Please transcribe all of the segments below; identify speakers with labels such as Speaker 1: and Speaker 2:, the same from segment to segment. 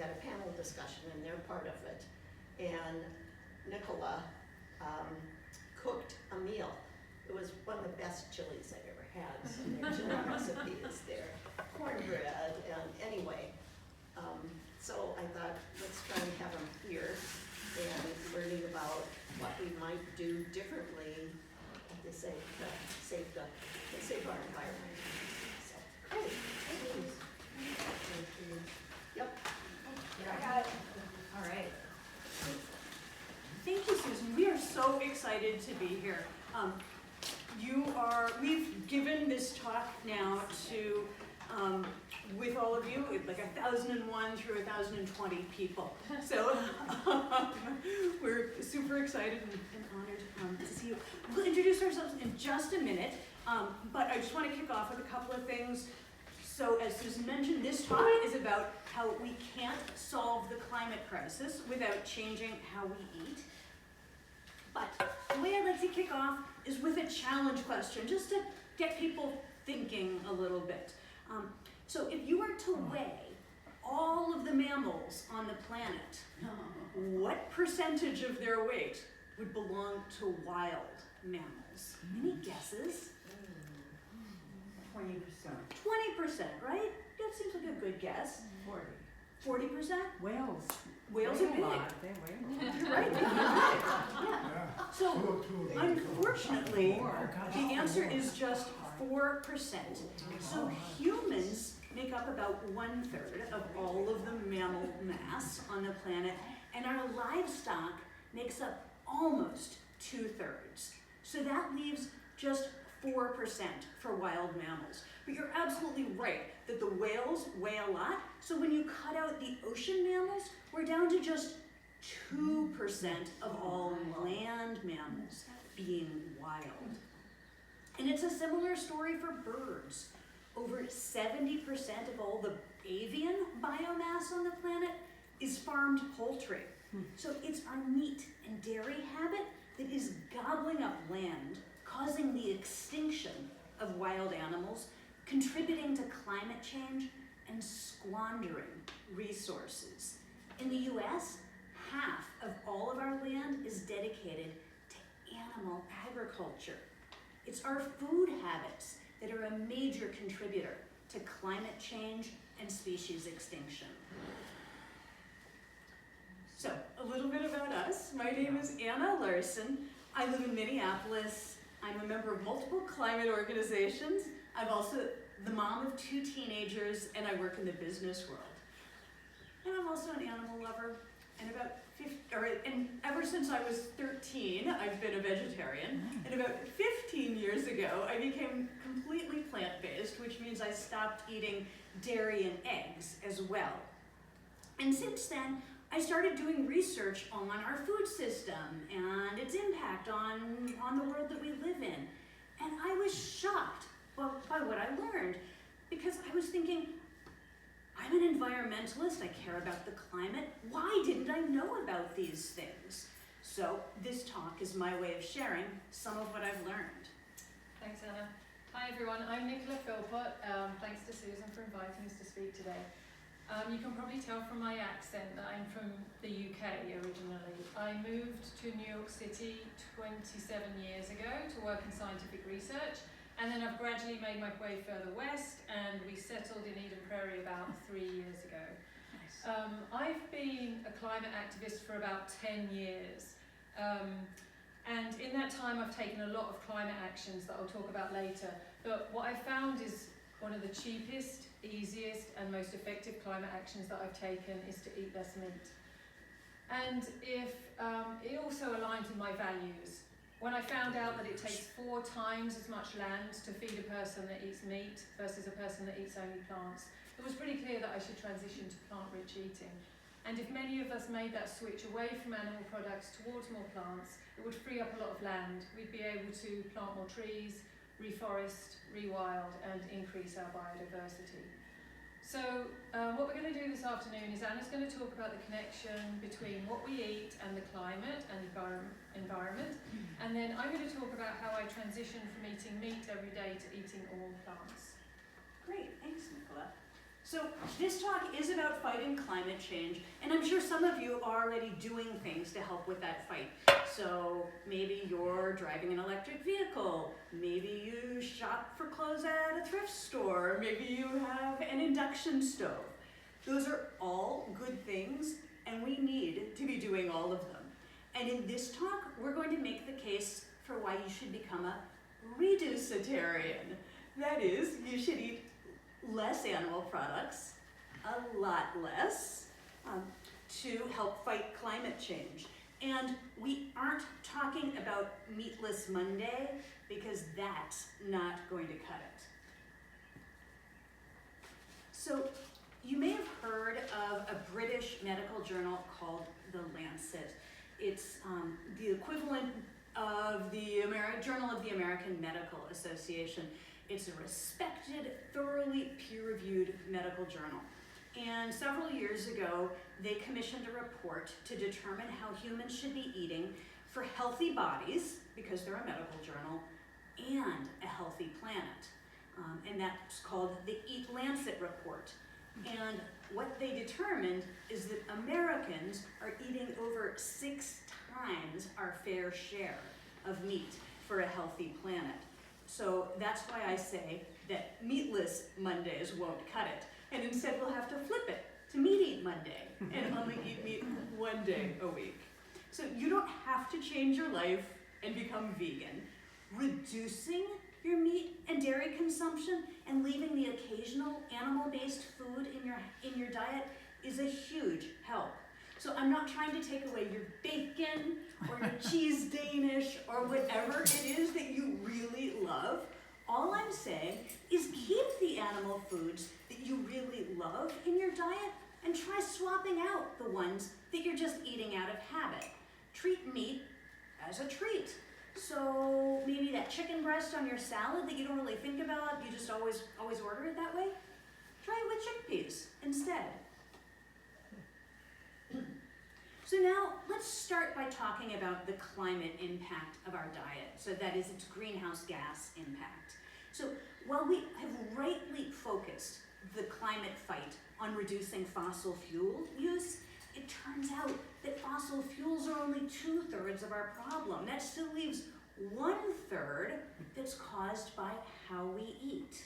Speaker 1: had a panel discussion and they're part of it. And Nicola cooked a meal. It was one of the best chilies I've ever had. So their chili recipe is there, cornbread, and anyway. So I thought, let's try and have them here and learning about what we might do differently, like they say, to save our environment. So, great. Yep.
Speaker 2: I got it. All right. Thank you, Susan. We are so excited to be here. We've given this talk now to, with all of you, like 1,001 through 1,020 people. So we're super excited and honored to see you. We'll introduce ourselves in just a minute, but I just want to kick off with a couple of things. So as Susan mentioned, this talk is about how we can't solve the climate crisis without changing how we eat. But the way I'd like to kick off is with a challenge question, just to get people thinking a little bit. So if you were to weigh all of the mammals on the planet, what percentage of their weight would belong to wild mammals? Any guesses?
Speaker 3: 20%.
Speaker 2: 20%, right? That seems like a good guess.
Speaker 3: 40.
Speaker 2: 40%?
Speaker 3: Whales.
Speaker 2: Whales are big.
Speaker 3: They weigh a lot.
Speaker 2: Right? Yeah. So, unfortunately, the answer is just 4%. So humans make up about 1/3 of all of the mammal mass on the planet, and our livestock makes up almost 2/3. So that leaves just 4% for wild mammals. But you're absolutely right that the whales weigh a lot. So when you cut out the ocean mammals, we're down to just 2% of all land mammals being wild. And it's a similar story for birds. Over 70% of all the avian biomass on the planet is farmed poultry. So it's our meat and dairy habit that is gobbling up land, causing the extinction of wild animals, contributing to climate change, and squandering resources. In the US, half of all of our land is dedicated to animal agriculture. It's our food habits that are a major contributor to climate change and species extinction. So, a little bit about us. My name is Anna Larson. I live in Minneapolis. I'm a member of multiple climate organizations. I'm also the mom of 2 teenagers, and I work in the business world. And I'm also an animal lover. And ever since I was 13, I've been a vegetarian. And about 15 years ago, I became completely plant-based, which means I stopped eating dairy and eggs as well. And since then, I started doing research on our food system and its impact on the world that we live in. And I was shocked by what I learned, because I was thinking, I'm an environmentalist, I care about the climate. Why didn't I know about these things? So this talk is my way of sharing some of what I've learned.
Speaker 4: Thanks, Anna. Hi everyone, I'm Nicola Philpott. Thanks to Susan for inviting us to speak today. You can probably tell from my accent that I'm from the UK originally. I moved to New York City 27 years ago to work in scientific research, and then I've gradually made my way further west, and we settled in Eden Prairie about 3 years ago.
Speaker 2: Nice.
Speaker 4: I've been a climate activist for about 10 years. And in that time I've taken a lot of climate actions that I'll talk about later. But what I found is one of the cheapest, easiest and most effective climate actions that I've taken is to eat less meat. And it also aligned with my values. When I found out that it takes 4 times as much land to feed a person that eats meat versus a person that eats only plants, it was pretty clear that I should transition to plant-rich eating. And if many of us made that switch away from animal products towards more plants, it would free up a lot of land. We'd be able to plant more trees, reforest, rewild, and increase our biodiversity. So what we're going to do this afternoon is Anna's going to talk about the connection between what we eat and the climate and environment. And then I'm going to talk about how I transitioned from eating meat every day to eating all plants.
Speaker 2: Great, thanks, Nicola. So this talk is about fighting climate change, and I'm sure some of you are already doing things to help with that fight. So maybe you're driving an electric vehicle, maybe you shop for clothes at a thrift store, maybe you have an induction stove. Those are all good things, and we need to be doing all of them. And in this talk, we're going to make the case for why you should become a reducitarian. That is, you should eat less animal products, a lot less, to help fight climate change. And we aren't talking about Meatless Monday, because that's not going to cut it. So you may have heard of a British medical journal called The Lancet. It's the equivalent of the Journal of the American Medical Association. It's a respected, thoroughly peer-reviewed medical journal. And several years ago, they commissioned a report to determine how humans should be eating for healthy bodies, because they're a medical journal, and a healthy planet. And that's called the Eat Lancet Report. And what they determined is that Americans are eating over 6 times our fair share of meat for a healthy planet. So that's why I say that Meatless Mondays won't cut it. And instead we'll have to flip it to Meat Eat Monday and only eat meat one day a week. So you don't have to change your life and become vegan. Reducing your meat and dairy consumption and leaving the occasional animal-based food in your diet is a huge help. So I'm not trying to take away your bacon or your cheese Danish or whatever it is that you really love. All I'm saying is keep the animal foods that you really love in your diet and try swapping out the ones that you're just eating out of habit. Treat meat as a treat. So maybe that chicken breast on your salad that you don't really think about, you just always order it that way, try it with chickpeas instead. So now let's start by talking about the climate impact of our diet. So that is its greenhouse gas impact. So while we have rightly focused the climate fight on reducing fossil fuel use, it turns out that fossil fuels are only 2/3 of our problem. That still leaves 1/3 that's caused by how we eat.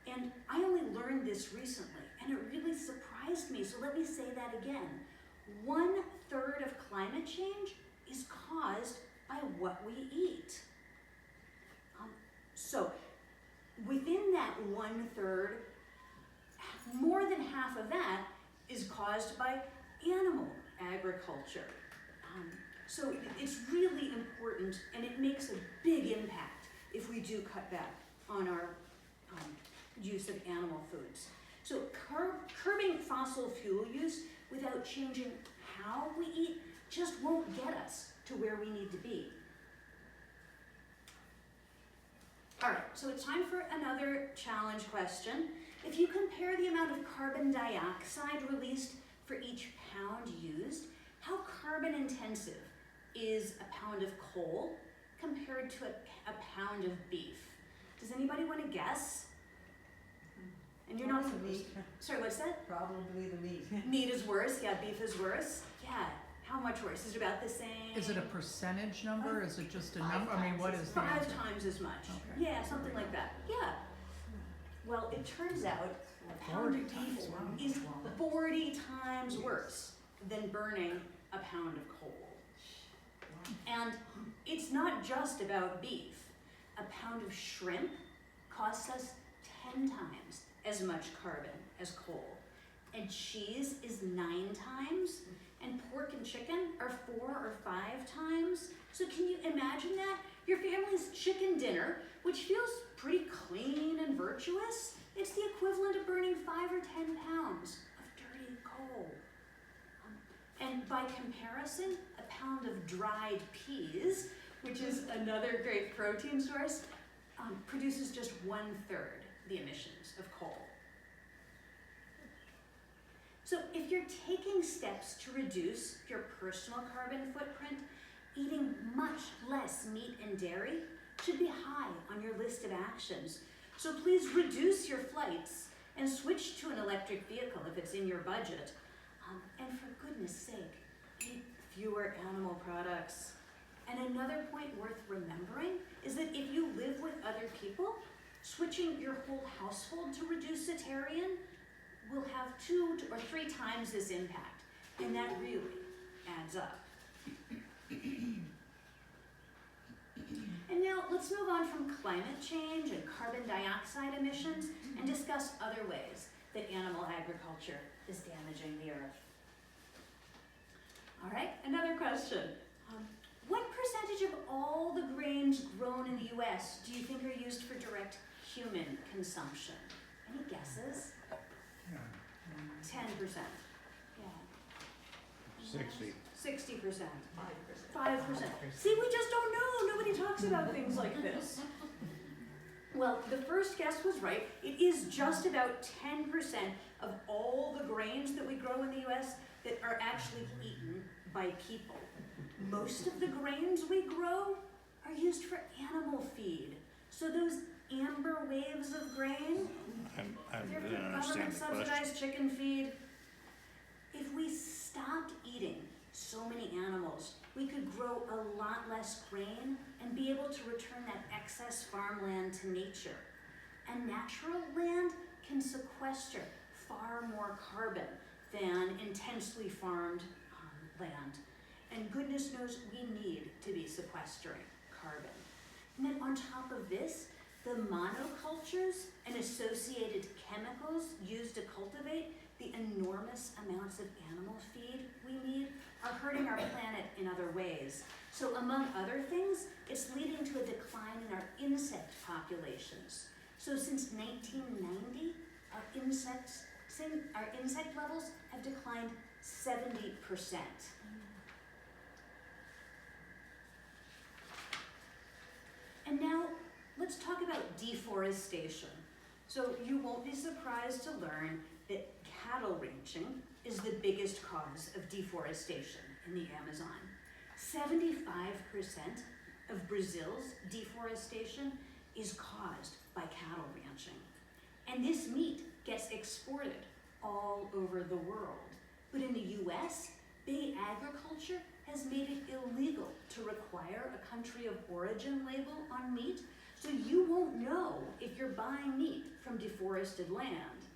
Speaker 2: And I only learned this recently, and it really surprised me, so let me say that again. 1/3 of climate change is caused by what we eat. So within that 1/3, more than half of that is caused by animal agriculture. So it's really important, and it makes a big impact if we do cut back on our use of animal foods. So curbing fossil fuel use without changing how we eat just won't get us to where we need to be. All right, so it's time for another challenge question. If you compare the amount of carbon dioxide released for each pound used, how carbon intensive is a pound of coal compared to a pound of beef? Does anybody want to guess? And you're not
Speaker 3: Probably meat.
Speaker 2: Sorry, what's that?
Speaker 3: Probably the meat.
Speaker 2: Meat is worse, yeah, beef is worse. Yeah, how much worse? Is it about the same?
Speaker 5: Is it a percentage number? Is it just a number? I mean, what is the
Speaker 2: 5
Speaker 5: answer?
Speaker 2: times as much.
Speaker 5: Okay.
Speaker 2: Yeah, something like that. Yeah. Well, it turns out a pound
Speaker 5: 40
Speaker 2: of
Speaker 5: times,
Speaker 2: beef
Speaker 5: wow.
Speaker 2: is 40 times worse than burning a pound of coal. And it's not just about beef. A pound of shrimp costs us 10 times as much carbon as coal. And cheese is 9 times, and pork and chicken are 4 or 5 times. So can you imagine that? Your family's chicken dinner, which feels pretty clean and virtuous, it's the equivalent of burning 5 or 10 pounds of dirty coal. And by comparison, a pound of dried peas, which is another great protein source, produces just 1/3 the emissions of coal. So if you're taking steps to reduce your personal carbon footprint, eating much less meat and dairy should be high on your list of actions. So please reduce your flights and switch to an electric vehicle if it's in your budget. And for goodness sake, eat fewer animal products. And another point worth remembering is that if you live with other people, switching your whole household to reducitarian will have 2 or 3 times this impact, and that really adds up. And now let's move on from climate change and carbon dioxide emissions and discuss other ways that animal agriculture is damaging the earth. All right, another question. What percentage of all the grains grown in the US do you think are used for direct human consumption? Any guesses? 10%. Yeah.
Speaker 6: 60.
Speaker 2: 60%.
Speaker 1: 5%.
Speaker 2: 5%. See, we just don't know. Nobody talks about things like this. Well, the first guess was right. It is just about 10% of all the grains that we grow in the US that are actually eaten by people. Most of the grains we grow are used for animal feed. So those amber waves of grain,
Speaker 6: I
Speaker 2: they're
Speaker 6: didn't
Speaker 2: for
Speaker 6: understand the question.
Speaker 2: government-subsidized chicken feed. If we stopped eating so many animals, we could grow a lot less grain and be able to return that excess farmland to nature. And natural land can sequester far more carbon than intensely farmed land. And goodness knows we need to be sequestering carbon. And then on top of this, the monocultures and associated chemicals used to cultivate the enormous amounts of animal feed we need are hurting our planet in other ways. So among other things, it's leading to a decline in our insect populations. So since 1990, our insect levels have declined 70%. And now let's talk about deforestation. So you won't be surprised to learn that cattle ranching is the biggest cause of deforestation in the Amazon. 75% of Brazil's deforestation is caused by cattle ranching. And this meat gets exported all over the world. But in the US, big agriculture has made it illegal to require a country of origin label on meat, so you won't know if you're buying meat from deforested land.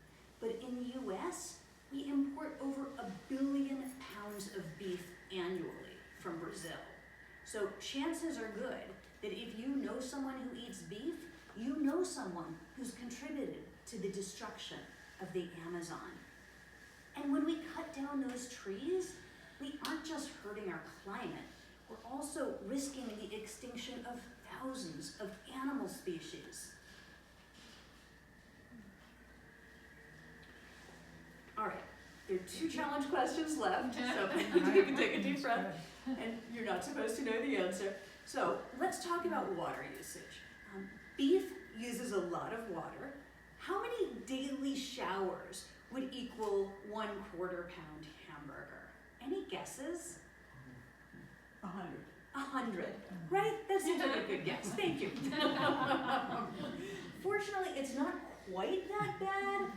Speaker 2: But in the US, we import over 1 billion pounds of beef annually from Brazil. So chances are good that if you know someone who eats beef, you know someone who's contributed to the destruction of the Amazon. And when we cut down those trees, we aren't just hurting our climate, we're also risking the extinction of thousands of animal species. All right, there are 2 challenge questions left, so you can take a deep breath, and you're not supposed to know the answer. So let's talk about water usage. Beef uses a lot of water. How many daily showers would equal 1/4 pound hamburger? Any guesses?
Speaker 3: 100.
Speaker 2: 100, right? That seems like a good guess. Thank you. Fortunately, it's not quite that bad,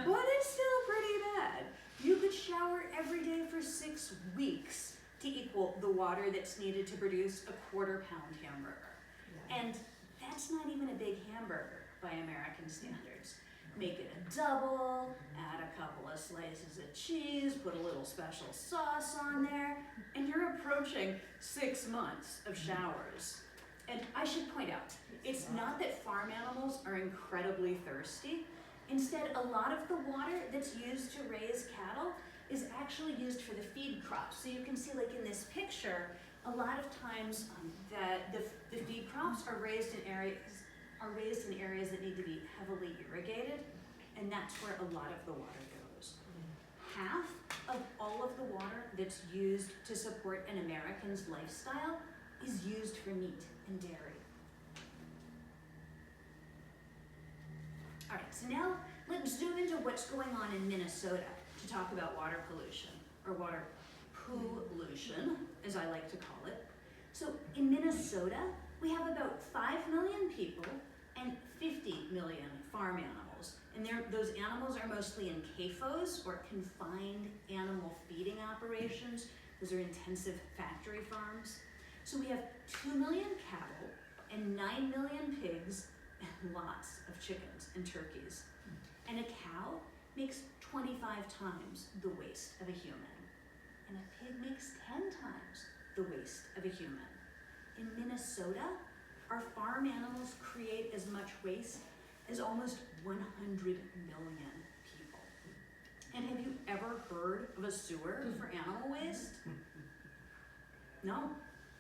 Speaker 2: but it's still pretty bad. You could shower every day for 6 weeks to equal the water that's needed to produce a 1/4 pound hamburger. And that's not even a big hamburger by American standards. Make it a double, add a couple of slices of cheese, put a little special sauce on there, and you're approaching 6 months of showers. And I should point out, it's not that farm animals are incredibly thirsty. Instead, a lot of the water that's used to raise cattle is actually used for the feed crops. So you can see, like in this picture, a lot of times that the feed crops are raised in areas that need to be heavily irrigated, and that's where a lot of the water goes. Half of all of the water that's used to support an American's lifestyle is used for meat and dairy. All right, so now let's zoom into what's going on in Minnesota to talk about water pollution, or water pollution, as I like to call it. So in Minnesota, we have about 5 million people and 50 million farm animals, And those animals are mostly in CAFOs, or confined animal feeding operations. Those are intensive factory farms. So we have 2 million cattle and 9 million pigs and lots of chickens and turkeys. And a cow makes 25 times the waste of a human. And a pig makes 10 times the waste of a human. In Minnesota, our farm animals create as much waste as almost 100 million people. And have you ever heard of a sewer for animal waste? No,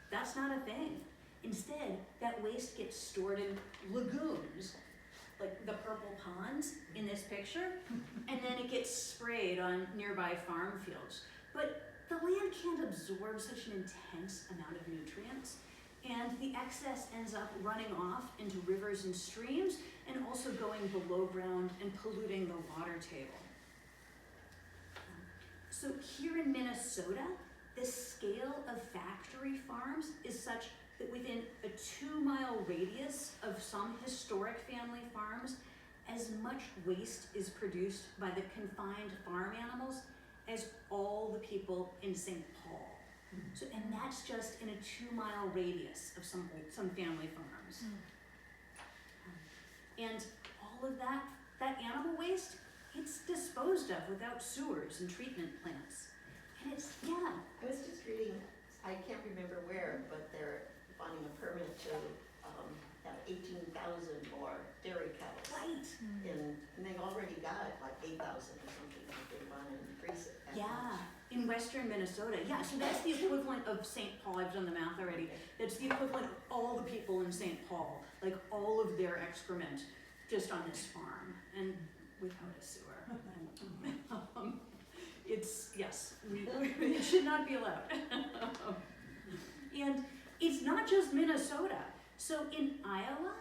Speaker 2: that's not a thing. Instead, that waste gets stored in lagoons, like the purple ponds in this picture, and then it gets sprayed on nearby farm fields. But the land can't absorb such an intense amount of nutrients, and the excess ends up running off into rivers and streams, and also going below ground and polluting the water table. So here in Minnesota, the scale of factory farms is such that within a 2-mile radius of some historic family farms, as much waste is produced by the confined farm animals as all the people in St. Paul. So, and that's just in a 2-mile radius of some family farms. And all of that animal waste, it's disposed of without sewers and treatment plants. And it's, yeah.
Speaker 1: I was just reading, I can't remember where, but they're wanting a permit to have 18,000 more dairy cows.
Speaker 2: Right.
Speaker 1: And they already got like 8,000 or something, but they want to increase it. that
Speaker 2: Yeah,
Speaker 1: much.
Speaker 2: in western Minnesota. Yeah, so that's the equivalent of St. Paul. I've done the math already. That's the equivalent of all the people in St. Paul, like all of their excrement just on this farm and without a sewer. It's, yes, it should not be allowed. And it's not just Minnesota. So in Iowa,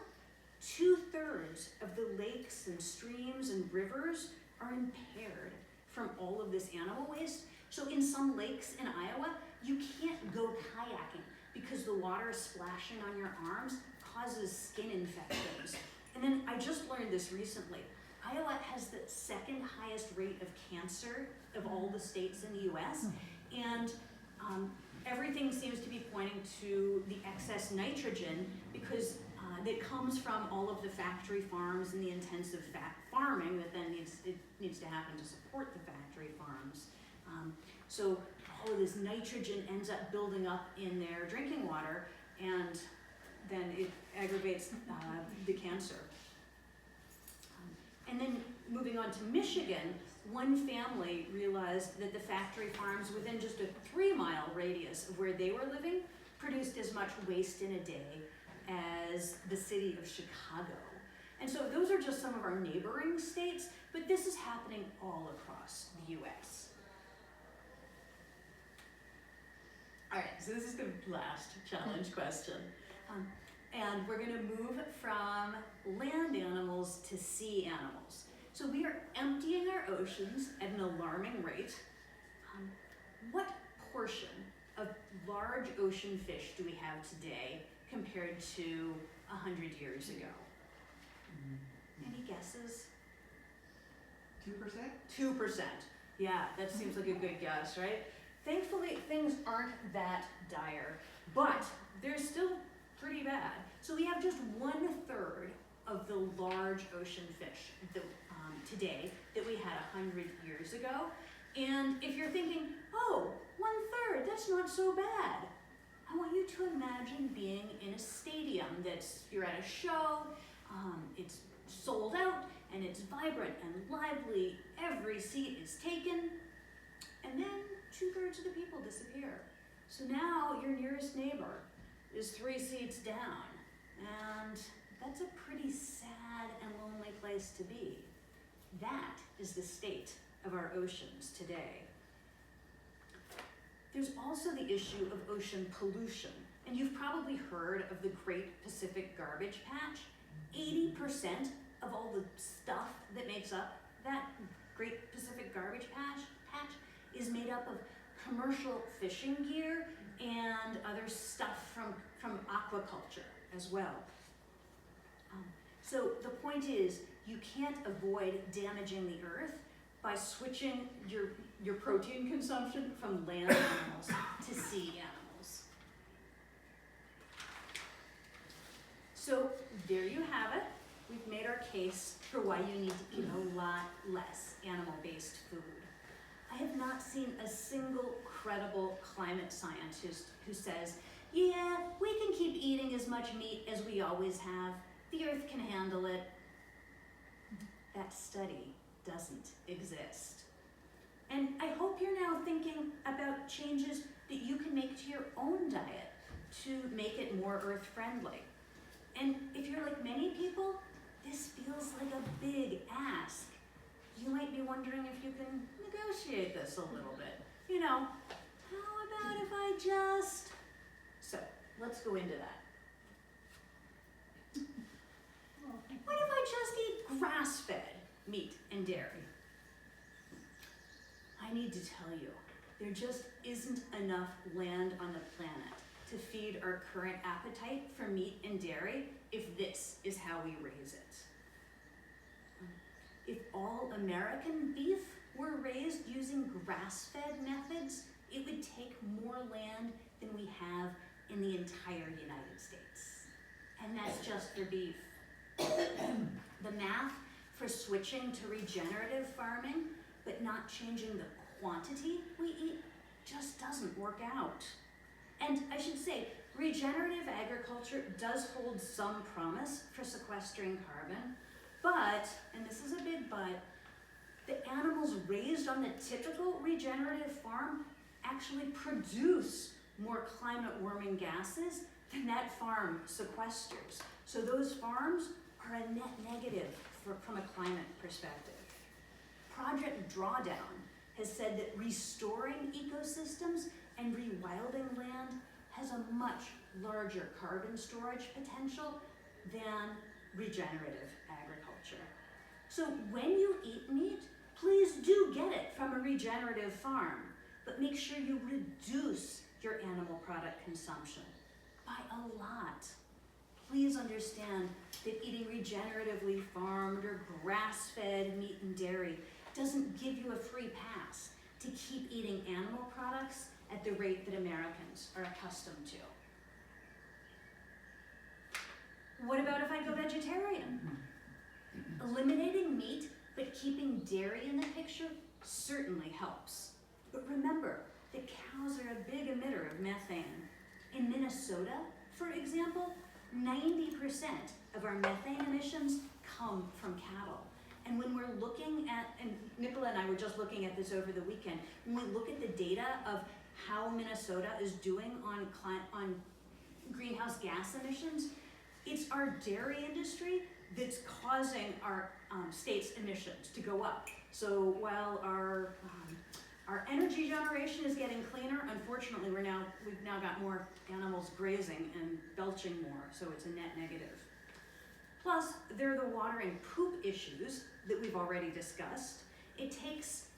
Speaker 2: 2/3 of the lakes and streams and rivers are impaired from all of this animal waste. So in some lakes in Iowa, you can't go kayaking because the water splashing on your arms causes skin infections. And then I just learned this recently. Iowa has the 2nd highest rate of cancer of all the states in the US. And everything seems to be pointing to the excess nitrogen because that comes from all of the factory farms and the intensive farming that then needs to happen to support the factory farms. So all of this nitrogen ends up building up in their drinking water, and then it aggravates the cancer. And then moving on to Michigan, one family realized that the factory farms within just a 3-mile radius of where they were living produced as much waste in a day as the city of Chicago. And so those are just some of our neighboring states, but this is happening all across the US. All right, so this is the last challenge question. And we're gonna move from land animals to sea animals. So we are emptying our oceans at an alarming rate. What portion of large ocean fish do we have today compared to 100 years ago? Any guesses?
Speaker 3: 2%?
Speaker 2: 2%. Yeah, that seems like a good guess, right? Thankfully, things aren't that dire, but they're still pretty bad. So we have just 1/3 of the large ocean fish today that we had 100 years ago. And if you're thinking, oh, 1/3, that's not so bad. I want you to imagine being in a stadium you're at a show, it's sold out, and it's vibrant and lively, every seat is taken, and then 2/3 of the people disappear. So now your nearest neighbor is 3 seats down, and that's a pretty sad and lonely place to be. That is the state of our oceans today. There's also the issue of ocean pollution, and you've probably heard of the Great Pacific Garbage Patch. 80% of all the stuff that makes up that Great Pacific Garbage Patch is made up of commercial fishing gear and other stuff from aquaculture as well. So the point is, you can't avoid damaging the earth by switching your protein consumption from land animals to sea animals. So there you have it. We've made our case for why you need to eat a lot less animal-based food. I have not seen a single credible climate scientist who says, yeah, we can keep eating as much meat as we always have. The earth can handle it. That study doesn't exist. And I hope you're now thinking about changes that you can make to your own diet to make it more earth-friendly. And if you're like many people, this feels like a big ask. You might be wondering if you can negotiate this a little bit. You know, how about if I just... So, let's go into that. What if I just eat grass-fed meat and dairy? I need to tell you, there just isn't enough land on the planet to feed our current appetite for meat and dairy if this is how we raise it. If all American beef were raised using grass-fed methods, it would take more land than we have in the entire United States. And that's just for beef. The math for switching to regenerative farming, but not changing the quantity we eat, just doesn't work out. And I should say, regenerative agriculture does hold some promise for sequestering carbon, but, and this is a big but, the animals raised on the typical regenerative farm actually produce more climate warming gases than that farm sequesters. So those farms are a net negative from a climate perspective. Project Drawdown has said that restoring ecosystems and rewilding land has a much larger carbon storage potential than regenerative agriculture. So when you eat meat, please do get it from a regenerative farm, but make sure you reduce your animal product consumption by a lot. Please understand that eating regeneratively farmed or grass-fed meat and dairy doesn't give you a free pass to keep eating animal products at the rate that Americans are accustomed to. What about if I go vegetarian? Eliminating meat but keeping dairy in the picture certainly helps. But remember, the cows are a big emitter of methane. In Minnesota, for example, 90% of our methane emissions come from cattle. And when we're looking at, and Nicola and I were just looking at this over the weekend, when we look at the data of how Minnesota is doing on greenhouse gas emissions, it's our dairy industry that's causing our state's emissions to go up. So while our energy generation is getting cleaner, unfortunately we've now got more animals grazing and belching more, so it's a net negative. Plus, there are the water and poop issues that we've already discussed. It takes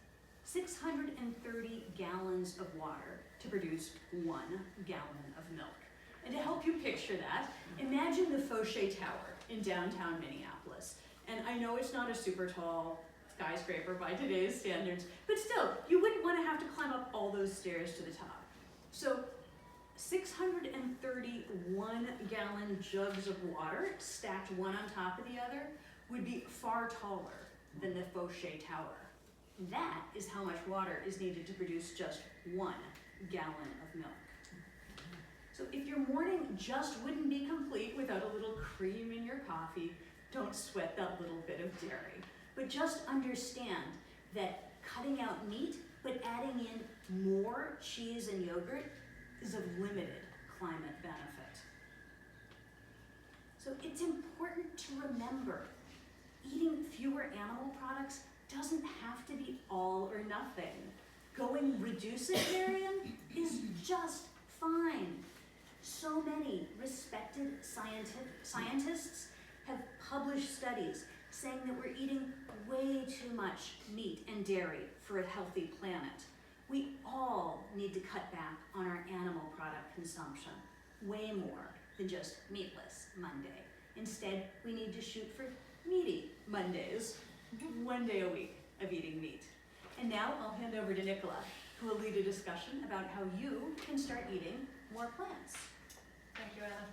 Speaker 2: 630 gallons of water to produce 1 gallon of milk. And to help you picture that, imagine the Fauché Tower in downtown Minneapolis. And I know it's not a super tall skyscraper by today's standards, but still, you wouldn't want to have to climb up all those stairs to the top. So 631 gallon jugs of water stacked one on top of the other would be far taller than the Fauché Tower. That is how much water is needed to produce just 1 gallon of milk. So if your morning just wouldn't be complete without a little cream in your coffee, don't sweat that little bit of dairy. But just understand that cutting out meat but adding in more cheese and yogurt is of limited climate benefit. So it's important to remember, eating fewer animal products doesn't have to be all or nothing. Going reducitarian is just fine. So many respected scientists have published studies saying that we're eating way too much meat and dairy for a healthy planet. We all need to cut back on our animal product consumption, way more than just meatless Monday. Instead, we need to shoot for meaty Mondays, 1 day a week of eating meat. And now I'll hand over to Nicola, who will lead a discussion about how you can start eating more plants.
Speaker 4: Thank you, Anna.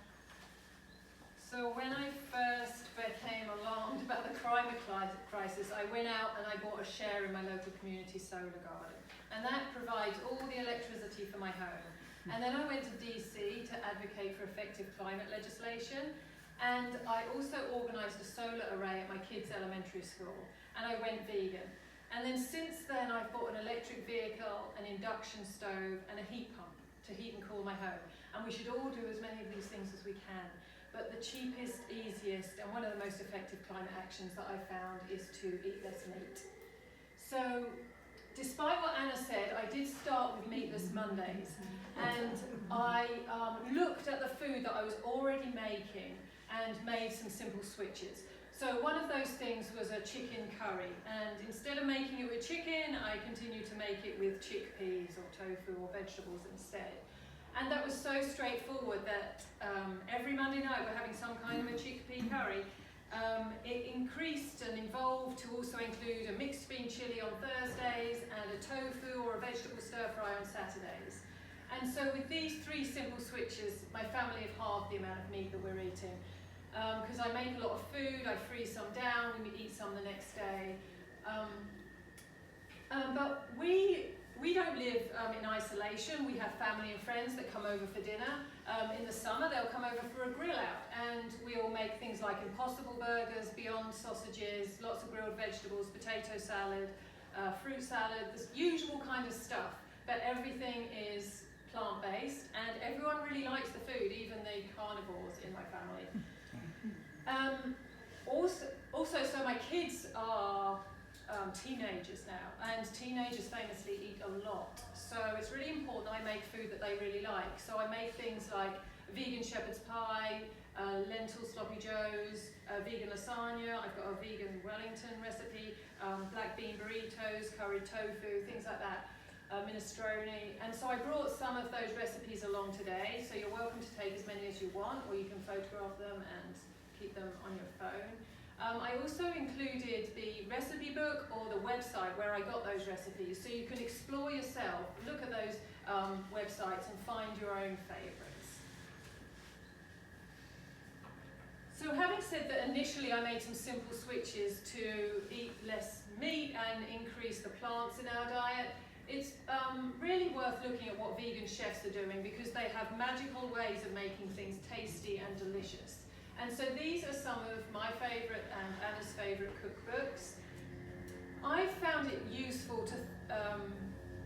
Speaker 4: So when I first became alarmed about the climate crisis, I went out and I bought a share in my local community solar garden. And that provides all the electricity for my home. And then I went to DC to advocate for effective climate legislation. And I also organised a solar array at my kids' elementary school. And I went vegan. And then since then I've bought an electric vehicle, an induction stove and a heat pump to heat and cool my home. And we should all do as many of these things as we can. But the cheapest, easiest, and one of the most effective climate actions that I've found is to eat less meat. So, despite what Anna said, I did start with meatless Mondays. And I looked at the food that I was already making and made some simple switches. So one of those things was a chicken curry. And instead of making it with chicken, I continued to make it with chickpeas or tofu or vegetables instead. And that was so straightforward that every Monday night we're having some kind of a chickpea curry. It increased and evolved to also include a mixed bean chili on Thursdays and a tofu or a vegetable stir fry on Saturdays. And so with these three simple switches, my family have halved the amount of meat that we're eating. Because I make a lot of food, I freeze some down, we eat some the next day. But we don't live in isolation. We have family and friends that come over for dinner. In the summer, they'll come over for a grill out, and we all make things like Impossible burgers, Beyond sausages, lots of grilled vegetables, potato salad, fruit salad, this usual kind of stuff. But everything is plant-based, and everyone really likes the food, even the carnivores in my family. Also, so my kids are teenagers now, and teenagers famously eat a lot. So it's really important that I make food that they really like. So I make things like vegan shepherd's pie, lentil sloppy joes, vegan lasagna. I've got a vegan Wellington recipe, black bean burritos, curried tofu, things like that, minestrone. And so I brought some of those recipes along today. So you're welcome to take as many as you want, or you can photograph them and keep them on your phone. I also included the recipe book or the website where I got those recipes, so you can explore yourself, look at those websites and find your own favourites. So having said that, initially I made some simple switches to eat less meat and increase the plants in our diet. It's really worth looking at what vegan chefs are doing, because they have magical ways of making things tasty and delicious. And so these are some of my favourite and Anna's favourite cookbooks. I found it useful to,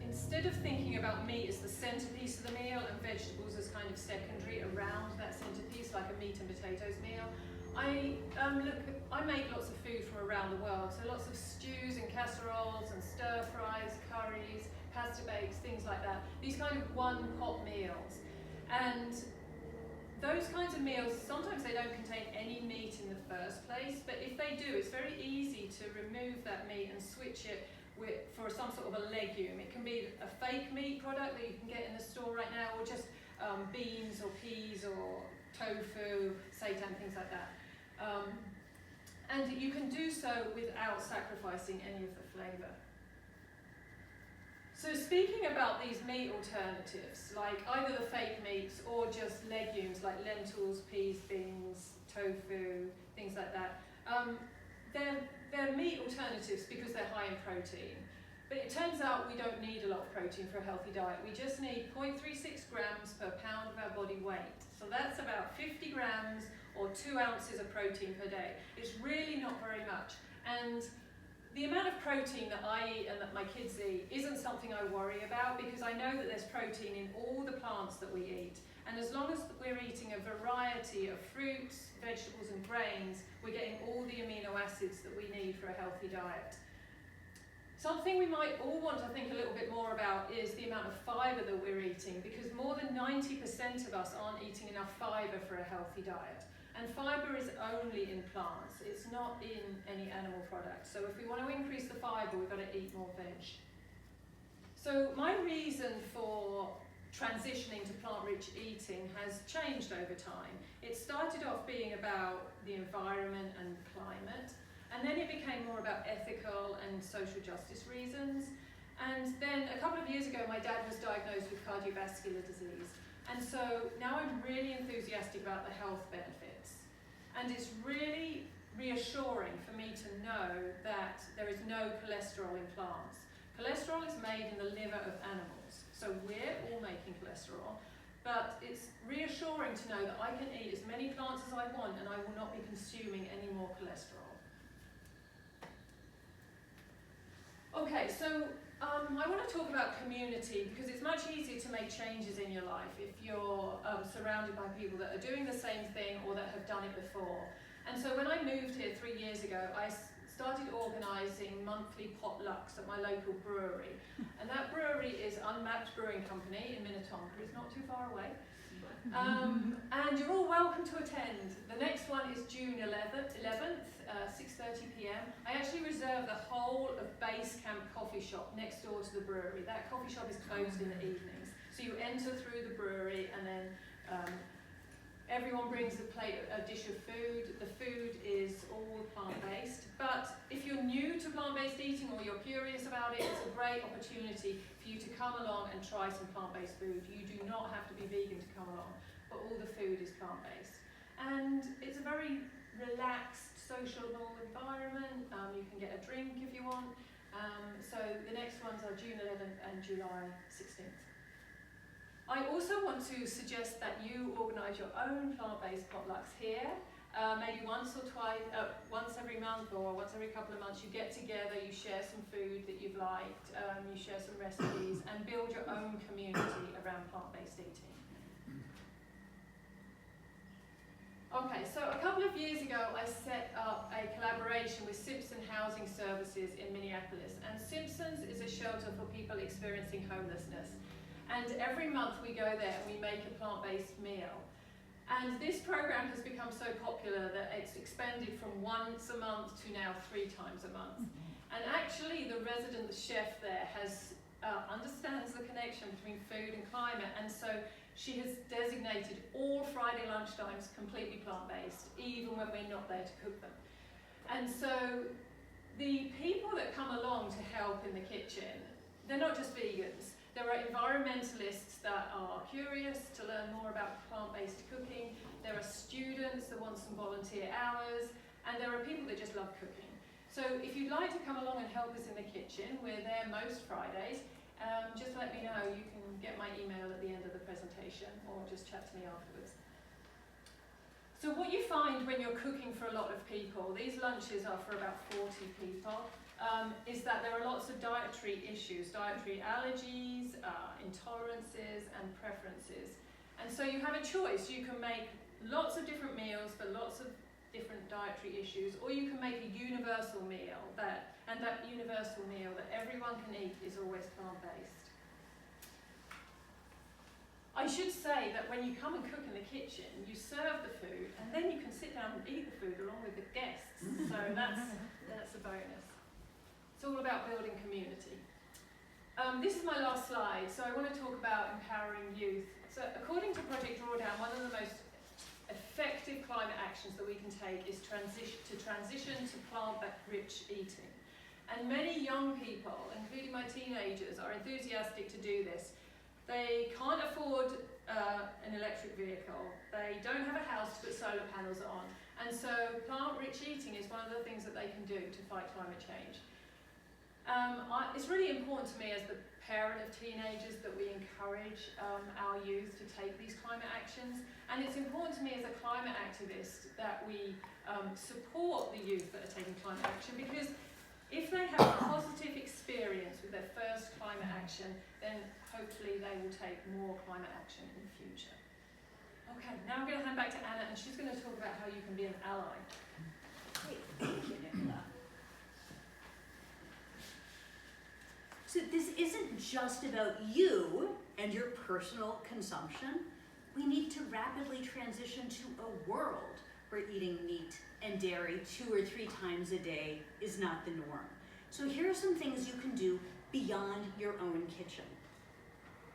Speaker 4: instead of thinking about meat as the centrepiece of the meal and vegetables as kind of secondary around that centrepiece, like a meat and potatoes meal, I make lots of food from around the world. So lots of stews and casseroles and stir fries, curries, pasta bakes, things like that. These kind of one-pot meals. And those kinds of meals, sometimes they don't contain any meat in the first place, but if they do, it's very easy to remove that meat and switch it for some sort of a legume. It can be a fake meat product that you can get in the store right now, or just beans or peas or tofu, seitan, things like that. And you can do so without sacrificing any of the flavour. So speaking about these meat alternatives, like either the fake meats or just legumes like lentils, peas, beans, tofu, things like that, they're meat alternatives because they're high in protein. But it turns out we don't need a lot of protein for a healthy diet. We just need 0.36 grams per pound of our body weight. So that's about 50 grams or 2 ounces of protein per day. It's really not very much. And the amount of protein that I eat and that my kids eat isn't something I worry about, because I know that there's protein in all the plants that we eat. And as long as we're eating a variety of fruits, vegetables and grains, we're getting all the amino acids that we need for a healthy diet. Something we might all want to think a little bit more about is the amount of fibre that we're eating, because more than 90% of us aren't eating enough fibre for a healthy diet. And fibre is only in plants, it's not in any animal product. So if we want to increase the fibre, we've got to eat more veg. So my reason for transitioning to plant-rich eating has changed over time. It started off being about the environment and climate, and then it became more about ethical and social justice reasons. And then a couple of years ago, my dad was diagnosed with cardiovascular disease. And so now I'm really enthusiastic about the health benefits. And it's really reassuring for me to know that there is no cholesterol in plants. Cholesterol is made in the liver of animals. So we're all making cholesterol. But it's reassuring to know that I can eat as many plants as I want and I will not be consuming any more cholesterol. Okay, so I want to talk about community because it's much easier to make changes in your life if you're surrounded by people that are doing the same thing or that have done it before. And so when I moved here 3 years ago, I started organising monthly potlucks at my local brewery. And that brewery is Unmapped Brewing Company in Minnetonka. It's not too far away. And you're all welcome to attend. The next one is June 11th, 6:30 p.m. I actually reserved the whole of Base Camp Coffee Shop next door to the brewery. That coffee shop is closed in the evenings. So you enter through the brewery and then everyone brings a dish of food. The food is all plant-based. But if you're new to plant-based eating or you're curious about it, it's a great opportunity for you to come along and try some plant-based food. You do not have to be vegan to come along, but all the food is plant-based. And it's a very relaxed, sociable environment. You can get a drink if you want. So the next ones are June 11th and July 16th. I also want to suggest that you organise your own plant-based potlucks here. Maybe once or twice, once every month or once every couple of months, you get together, you share some food that you've liked, you share some recipes, and build your own community around plant-based eating. Okay, so a couple of years ago, I set up a collaboration with Simpson Housing Services in Minneapolis, and Simpsons is a shelter for people experiencing homelessness. And every month we go there and we make a plant-based meal. And this program has become so popular that it's expanded from once a month to now 3 times a month. And actually the resident chef there understands the connection between food and climate, and so she has designated all Friday lunchtimes completely plant-based, even when we're not there to cook them. And so the people that come along to help in the kitchen, they're not just vegans. There are environmentalists that are curious to learn more about plant-based cooking. There are students that want some volunteer hours, and there are people that just love cooking. So if you'd like to come along and help us in the kitchen, we're there most Fridays. Just let me know. You can get my email at the end of the presentation or just chat to me afterwards. So what you find when you're cooking for a lot of people, these lunches are for about 40 people, is that there are lots of dietary issues, dietary allergies, intolerances and preferences. And so you have a choice. You can make lots of different meals for lots of different dietary issues, or you can make a universal meal that universal meal that everyone can eat is always plant-based. I should say that when you come and cook in the kitchen, you serve the food and then you can sit down and eat the food along with the guests. So that's a bonus. It's all about building community. This is my last slide, so I want to talk about empowering youth. So according to Project Drawdown, one of the most effective climate actions that we can take is transition to plant-rich eating. And many young people, including my teenagers, are enthusiastic to do this. They can't afford an electric vehicle. They don't have a house to put solar panels on. And so plant-rich eating is one of the things that they can do to fight climate change. It's really important to me as the parent of teenagers that we encourage our youth to take these climate actions. And it's important to me as a climate activist that we support the youth that are taking climate action, because if they have a positive experience with their first climate action, then hopefully they will take more climate action in the future. Okay, now I'm going to hand back to Anna, and she's going to talk about how you can be an ally.
Speaker 2: Great, thank you, Nicola. So this isn't just about you and your personal consumption. We need to rapidly transition to a world where eating meat and dairy 2 or 3 times a day is not the norm. So here are some things you can do beyond your own kitchen.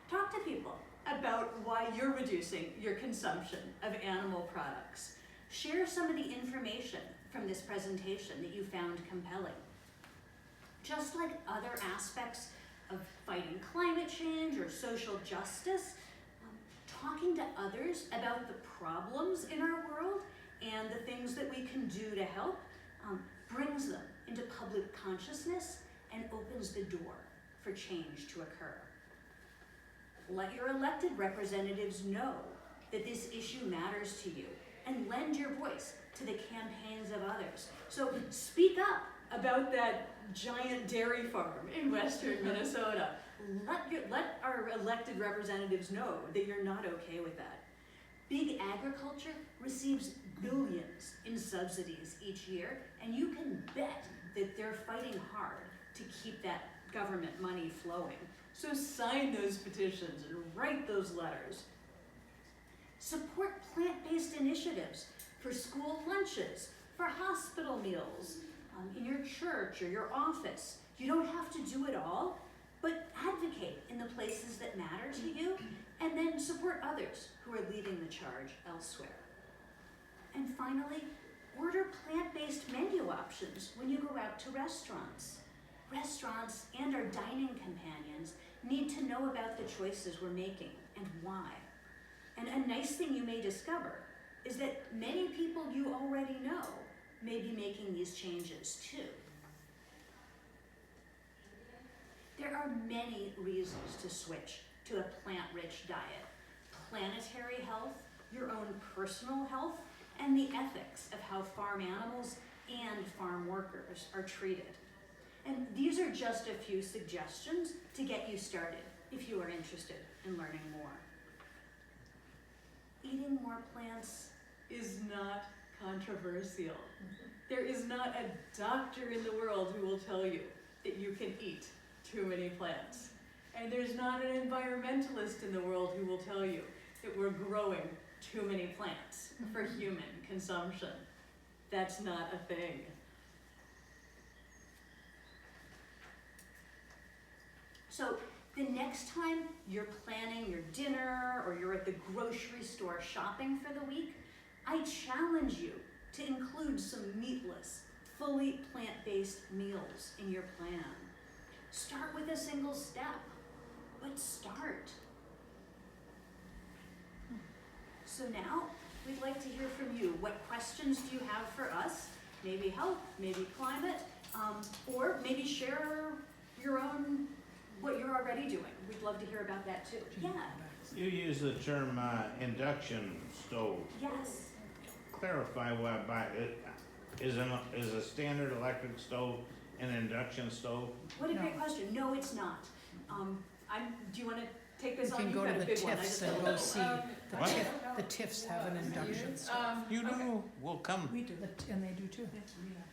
Speaker 2: Talk to people about why you're reducing your consumption of animal products. Share some of the information from this presentation that you found compelling. Just like other aspects of fighting climate change or social justice, talking to others about the problems in our world and the things that we can do to help brings them into public consciousness and opens the door for change to occur. Let your elected representatives know that this issue matters to you and lend your voice to the campaigns of others. So speak up about that giant dairy farm in western Minnesota. Let our elected representatives know that you're not okay with that. Big agriculture receives billions in subsidies each year, and you can bet that they're fighting hard to keep that government money flowing. So sign those petitions and write those letters. Support plant-based initiatives for school lunches, for hospital meals, in your church or your office. You don't have to do it all, but advocate in the places that matter to you, and then support others who are leading the charge elsewhere. And finally, order plant-based menu options when you go out to restaurants. Restaurants and our dining companions need to know about the choices we're making and why. And a nice thing you may discover is that many people you already know may be making these changes too. There are many reasons to switch to a plant-rich diet. Planetary health, your own personal health, and the ethics of how farm animals and farm workers are treated. And these are just a few suggestions to get you started if you are interested in learning more. Eating more plants is not controversial. There is not a doctor in the world who will tell you that you can eat too many plants. And there's not an environmentalist in the world who will tell you that we're growing too many plants for human consumption. That's not a thing. So the next time you're planning your dinner or you're at the grocery store shopping for the week, I challenge you to include some meatless, fully plant-based meals in your plan. Start with a single step, but start. So now, we'd like to hear from you. What questions do you have for us? Maybe health, maybe climate, or maybe share your own, what you're already doing. We'd love to hear about that too. Yeah.
Speaker 6: You use the term induction stove.
Speaker 2: Yes.
Speaker 6: Clarify what by it is a standard electric stove an induction stove?
Speaker 2: What a great question. No, it's not. Do you want to take this
Speaker 5: You
Speaker 2: on?
Speaker 5: can
Speaker 2: You've
Speaker 5: go
Speaker 2: got
Speaker 5: to
Speaker 2: a
Speaker 5: the
Speaker 2: big one. I
Speaker 5: TIFs
Speaker 2: just
Speaker 5: and
Speaker 2: don't
Speaker 5: go
Speaker 2: know.
Speaker 5: see, the TIFs have an induction stove.
Speaker 6: You
Speaker 4: okay.
Speaker 6: know, we'll come.
Speaker 3: We do.
Speaker 5: And they do too.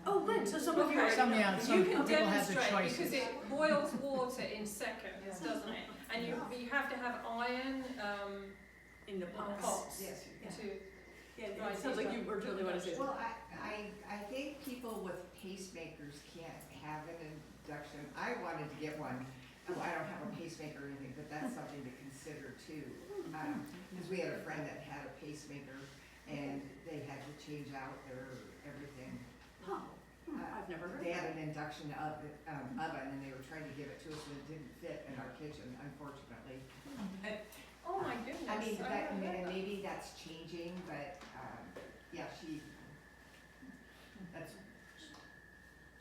Speaker 2: Oh, good. So some of you already
Speaker 5: Some,
Speaker 2: know.
Speaker 5: yeah, some
Speaker 4: You can
Speaker 5: people have the
Speaker 4: demonstrate because
Speaker 5: choices.
Speaker 4: it boils water in seconds, doesn't it? And you have to have iron
Speaker 2: In the pots.
Speaker 4: pots
Speaker 3: Yes,
Speaker 4: to.
Speaker 2: Yeah,
Speaker 4: Right,
Speaker 2: it sounds like you originally want to say.
Speaker 3: Well, I think people with pacemakers can't have an induction. I wanted to get one. Oh, I don't have a pacemaker or anything, but that's something to consider too. Because we had a friend that had a pacemaker and they had to change out their everything.
Speaker 2: Huh. I've never heard
Speaker 3: They
Speaker 2: of
Speaker 3: had
Speaker 2: that.
Speaker 3: an induction oven and they were trying to give it to us and it didn't fit in our kitchen, unfortunately.
Speaker 4: Oh my goodness.
Speaker 3: I mean,
Speaker 4: I don't know that.
Speaker 3: maybe that's changing, but, yeah,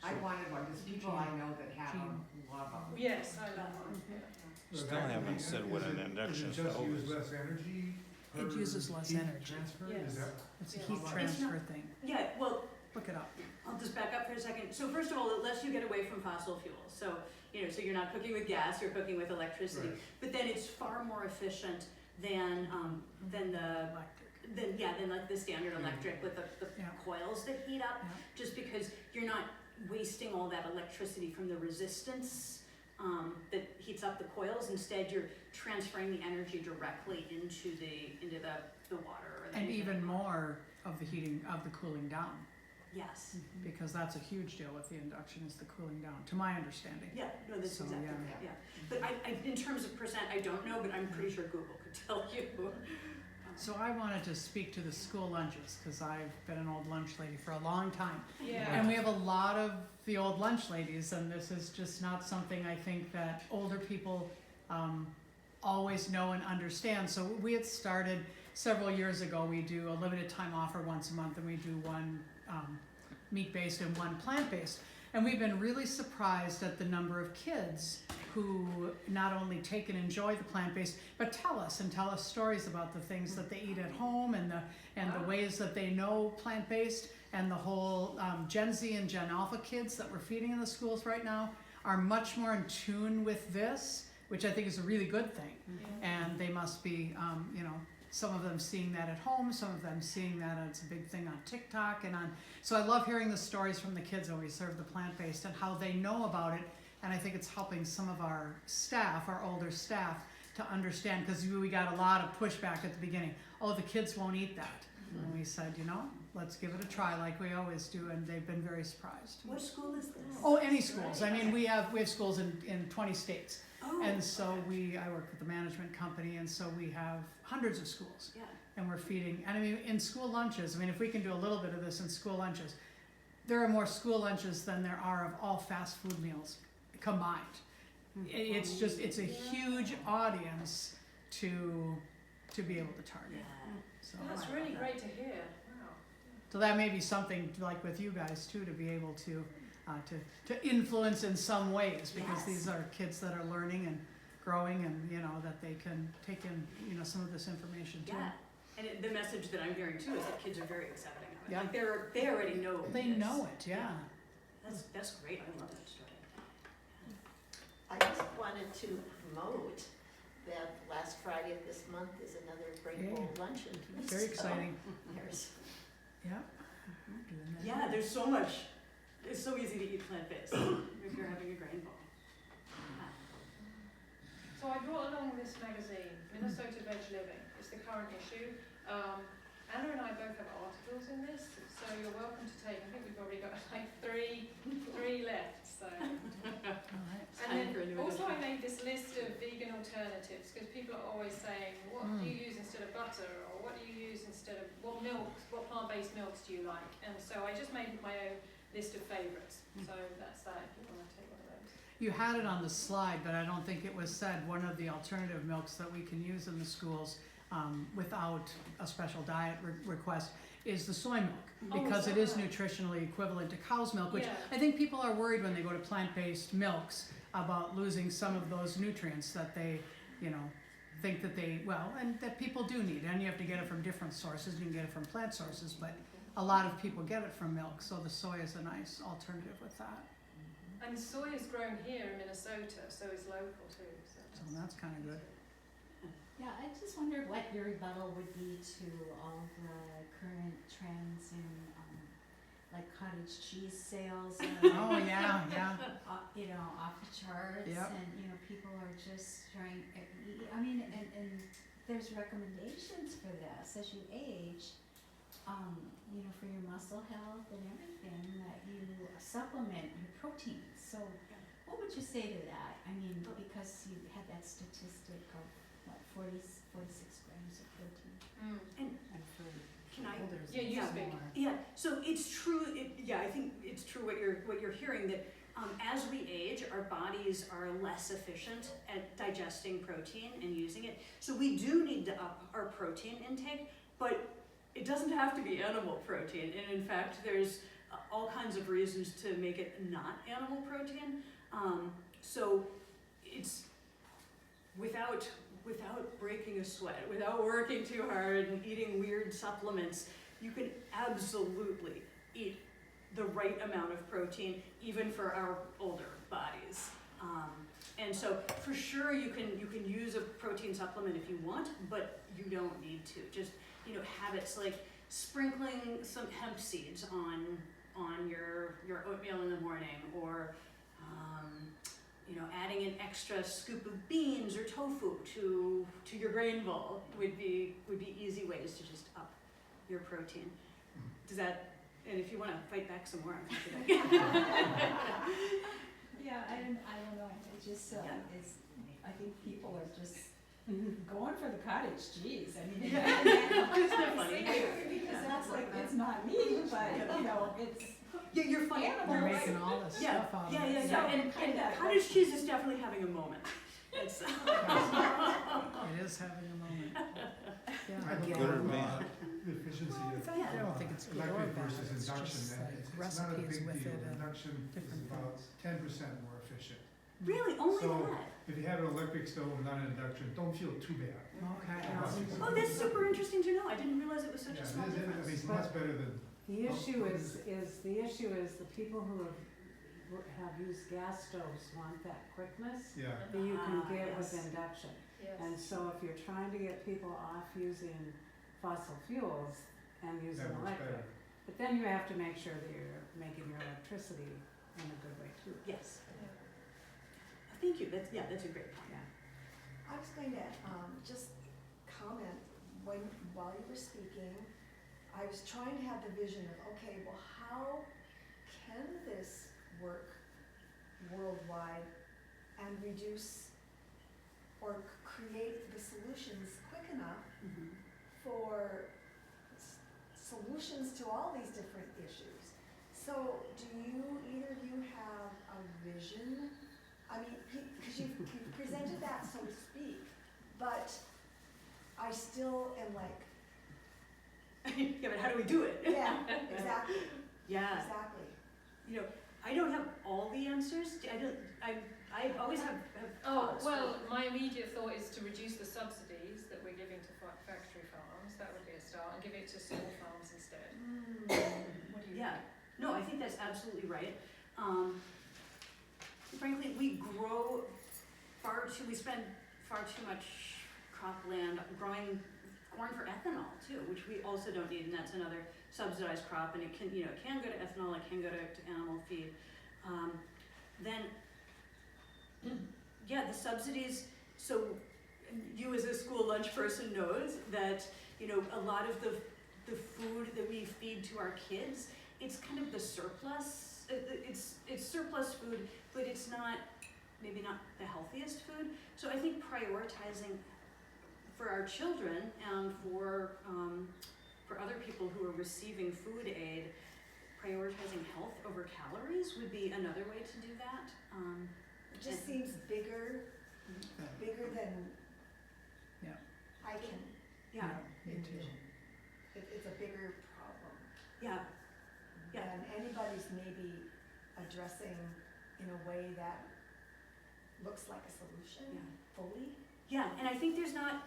Speaker 3: I wanted one, because people I know that have them love them.
Speaker 4: Yes, I love one.
Speaker 6: Still haven't said what an induction
Speaker 7: Does it just
Speaker 6: stove
Speaker 7: use
Speaker 6: is.
Speaker 7: less energy?
Speaker 5: It
Speaker 7: per
Speaker 5: uses less
Speaker 7: heat
Speaker 5: energy.
Speaker 7: transfer?
Speaker 4: Yes.
Speaker 7: Is that,
Speaker 5: It's a
Speaker 4: Yeah.
Speaker 5: heat
Speaker 7: It's
Speaker 5: transfer thing.
Speaker 2: Yeah, well,
Speaker 5: Look it up.
Speaker 2: I'll just back up for a second. So first of all, it lets you get away from fossil fuels. So, so you're not cooking with gas, you're cooking with electricity.
Speaker 7: Right.
Speaker 2: But then it's far more efficient than the
Speaker 5: Electric.
Speaker 2: than like the standard electric with the
Speaker 5: Yeah.
Speaker 2: coils that heat up,
Speaker 5: Yeah.
Speaker 2: just because you're not wasting all that electricity from the resistance that heats up the coils. Instead, you're transferring the energy directly into the water or the
Speaker 5: And even more of the heating, of the cooling down.
Speaker 2: Yes.
Speaker 5: because that's a huge deal with the induction, is the cooling down, to my understanding.
Speaker 2: Yeah, no, that's
Speaker 5: So,
Speaker 2: exactly
Speaker 5: yeah.
Speaker 2: right, yeah. But in terms of percent, I don't know, but I'm pretty sure Google could tell you.
Speaker 5: So I wanted to speak to the school lunches, because I've been an old lunch lady for a long time.
Speaker 4: Yeah.
Speaker 5: And we have a lot of the old lunch ladies, and this is just not something I think that older people always know and understand. So we had started several years ago, we do a limited time offer once a month, and we do one meat-based and one plant-based. And we've been really surprised at the number of kids who not only take and enjoy the plant-based, but tell us stories about the things that they eat at home and the ways that they know plant-based, and the whole Gen Z and Gen Alpha kids that we're feeding in the schools right now are much more in tune with this, which I think is a really good thing. And they must be, some of them seeing that at home, some of them seeing that it's a big thing on TikTok and on. So I love hearing the stories from the kids when we serve the plant-based and how they know about it. And I think it's helping some of our staff, our older staff, to understand, because we got a lot of pushback at the beginning. Oh, the kids won't eat that. And we said, let's give it a try like we always do, and they've been very surprised.
Speaker 2: What school is this?
Speaker 5: Oh, any schools. I mean, we have schools in 20 states.
Speaker 2: Oh,
Speaker 5: And so I work with the management company, and so we have hundreds of schools.
Speaker 2: yeah.
Speaker 5: And we're feeding, and I mean, in school lunches, if we can do a little bit of this in school lunches, there are more school lunches than there are of all fast food meals combined. It's a huge audience to be able to target. So,
Speaker 4: That's really great to hear. Wow.
Speaker 5: so that may be something like with you guys too, to be able to influence in some ways, because
Speaker 2: Yes.
Speaker 5: these are kids that are learning and growing, and that they can take in some of this information too.
Speaker 2: Yeah, and the message that I'm hearing too is that kids are very accepting of it.
Speaker 5: Yeah.
Speaker 2: Like they already know.
Speaker 5: They
Speaker 2: this.
Speaker 5: know it, yeah.
Speaker 2: That's great. I love that story.
Speaker 1: I just wanted to promote that last Friday of this month is another Great Bowl luncheon.
Speaker 5: Very
Speaker 1: So,
Speaker 5: exciting.
Speaker 1: there's-
Speaker 5: Yeah. Doing that.
Speaker 2: Yeah, there's so much. It's so easy to eat plant-based if you're having a grain bowl.
Speaker 4: So I brought along this magazine, Minnesota Veg Living. It's the current issue. Anna and I both have articles in this, so you're welcome to take. I think we've already got like three left. So.
Speaker 5: All right.
Speaker 4: And then also I made this list of vegan alternatives, because people are always saying, what do you use instead of butter, or what do you use instead of, what plant-based milks do you like? And so I just made my own list of favourites. So that's that, if you want to take one of those.
Speaker 5: You had it on the slide, but I don't think it was said, one of the alternative milks that we can use in the schools without a special diet request is the soy milk, because it is nutritionally equivalent to cow's milk, which I think people are worried when they go to plant-based milks about losing some of those nutrients that they, think that and that people do need. And you have to get it from different sources. You can get it from plant sources, but a lot of people get it from milk, so the soy is a nice alternative with that.
Speaker 4: And soy is grown here in Minnesota, so it's local too.
Speaker 5: So that's kind of good.
Speaker 7: Yeah, I just wondered what your rebuttal would be to all the current trends in, like cottage cheese sales.
Speaker 5: Oh, yeah.
Speaker 7: Off the charts,
Speaker 5: Yep.
Speaker 7: and people are just trying. I mean, and there's recommendations for this as you age. For your muscle health and everything, that you supplement your protein. So, what would you say to that? I mean, because you had that statistic of 46 grams of protein.
Speaker 2: And
Speaker 5: for
Speaker 2: can I?
Speaker 5: older,
Speaker 4: Yeah, you
Speaker 2: Yeah.
Speaker 4: speak.
Speaker 2: Yeah, so it's true. I think it's true what you're hearing, that as we age, our bodies are less efficient at digesting protein and using it. So we do need to up our protein intake, but it doesn't have to be animal protein. And in fact, there's all kinds of reasons to make it not animal protein. So it's without breaking a sweat, without working too hard and eating weird supplements, you can absolutely eat the right amount of protein, even for our older bodies. And so for sure you can use a protein supplement if you want, but you don't need to. Just habits like sprinkling some hemp seeds on your oatmeal in the morning, or adding an extra scoop of beans or tofu to your grain bowl would be easy ways to just up your protein. Does that And if you wanna fight back some more, I'm happy to.
Speaker 7: Yeah, I don't know, it just,
Speaker 2: Yeah.
Speaker 7: I think people are just going for the cottage cheese, I mean.
Speaker 2: Yeah. It's not funny.
Speaker 7: Because that's like, it's not me, but, you know, it's,
Speaker 2: You're funny.
Speaker 7: Animal
Speaker 5: They're
Speaker 7: rights.
Speaker 5: making all this
Speaker 2: Yeah,
Speaker 5: stuff out of
Speaker 2: yeah,
Speaker 5: it.
Speaker 2: yeah,
Speaker 7: So,
Speaker 2: yeah, and
Speaker 7: kinda,
Speaker 2: cottage cheese is definitely having a moment. It's,
Speaker 5: It is having a moment. Yeah.
Speaker 8: I don't
Speaker 6: Good or
Speaker 8: know
Speaker 6: bad?
Speaker 8: about the efficiency of
Speaker 5: I don't think it's good or
Speaker 8: electric
Speaker 5: bad,
Speaker 8: versus
Speaker 5: it's
Speaker 8: induction.
Speaker 5: just like
Speaker 8: It's not a
Speaker 5: recipes
Speaker 8: big
Speaker 5: with
Speaker 8: deal.
Speaker 5: it and
Speaker 8: Induction is
Speaker 5: different
Speaker 8: about
Speaker 5: things.
Speaker 8: 10% more efficient.
Speaker 2: really, only
Speaker 8: So-
Speaker 2: that?
Speaker 8: If you have an electric stove and not an induction, don't feel too bad.
Speaker 5: Okay.
Speaker 2: Oh, that's super interesting to know, I didn't realize it was such
Speaker 8: Yeah,
Speaker 2: a
Speaker 8: it
Speaker 2: small
Speaker 8: is, I mean,
Speaker 2: difference.
Speaker 8: it's much better than,
Speaker 9: The issue is the people who have used gas stoves want that quickness
Speaker 8: yeah.
Speaker 9: that you can
Speaker 2: Ah,
Speaker 9: get with
Speaker 2: yes.
Speaker 9: induction.
Speaker 4: Yes.
Speaker 9: And so if you're trying to get people off using fossil fuels and using
Speaker 8: That works
Speaker 9: electric,
Speaker 8: better.
Speaker 9: but then you have to make sure that you're making your electricity in a good way too.
Speaker 2: Yes. Thank you, that's a great point.
Speaker 9: Yeah.
Speaker 10: I was going to just comment, while you were speaking, I was trying to have the vision of, okay, well, how can this work worldwide and reduce or create the solutions quick enough
Speaker 2: Mhm.
Speaker 10: for solutions to all these different issues? So do either of you have a vision? I mean, because you've presented that, so to speak, but I still am like,
Speaker 2: Yeah, but how do we do it?
Speaker 10: yeah, exactly,
Speaker 2: Yeah,
Speaker 10: exactly.
Speaker 2: you know, I don't have all the answers, I always have
Speaker 4: Oh,
Speaker 2: thoughts.
Speaker 4: well, my immediate thought is to reduce the subsidies that we're giving to factory farms, that would be a start, and give it to small farms instead. What do you
Speaker 2: Yeah, no, I think that's absolutely right. Frankly, we spend far too much cropland growing corn for ethanol too, which we also don't need, and that's another subsidized crop, and it can go to ethanol, it can go to animal feed. The subsidies, so you as a school lunch person knows that, a lot of the food that we feed to our kids, it's kind of the surplus, it's surplus food, but it's maybe not the healthiest food. So I think prioritizing for our children and for other people who are receiving food aid, prioritizing health over calories would be another way to do that.
Speaker 10: It just seems bigger than
Speaker 5: Yeah.
Speaker 10: I can,
Speaker 2: Yeah,
Speaker 5: Me too.
Speaker 10: it's a bigger problem
Speaker 2: yeah, yeah.
Speaker 10: than anybody's maybe addressing in a way that looks like a solution
Speaker 2: Yeah.
Speaker 10: fully.
Speaker 2: Yeah, and I think there's not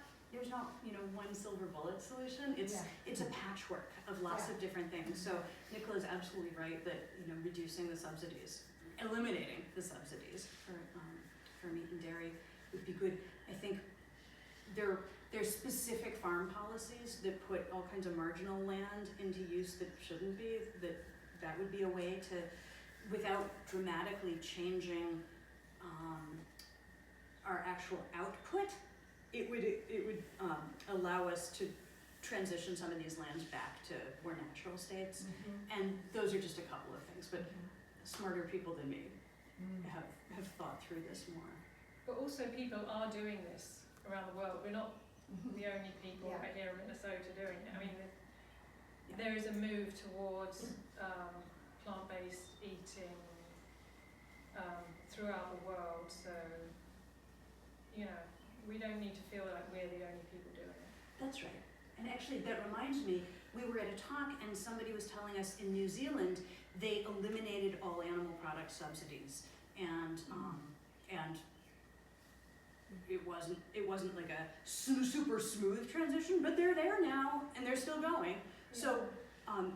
Speaker 2: one silver bullet solution.
Speaker 10: Yeah.
Speaker 2: It's a patchwork of lots
Speaker 10: Yeah.
Speaker 2: of different things. So Nicola's absolutely right that reducing the subsidies, eliminating the subsidies for meat and dairy would be good. I think there's specific farm policies that put all kinds of marginal land into use that shouldn't be. That would be a way to, without dramatically changing our actual output, it would allow us to transition some of these lands back to more natural states. And those are just a couple of things, but smarter people than me have thought through this more.
Speaker 4: But also people are doing this around the world. We're not the only people
Speaker 10: Yeah.
Speaker 4: right here in Minnesota doing it. I mean,
Speaker 2: Yeah.
Speaker 4: there is a move towards plant-based eating throughout the world. So, we don't need to feel like we're the only people doing it.
Speaker 2: That's right. And actually, that reminds me, we were at a talk and somebody was telling us in New Zealand, they eliminated all animal product subsidies. And it wasn't like a super smooth transition, but they're there now and they're still going. So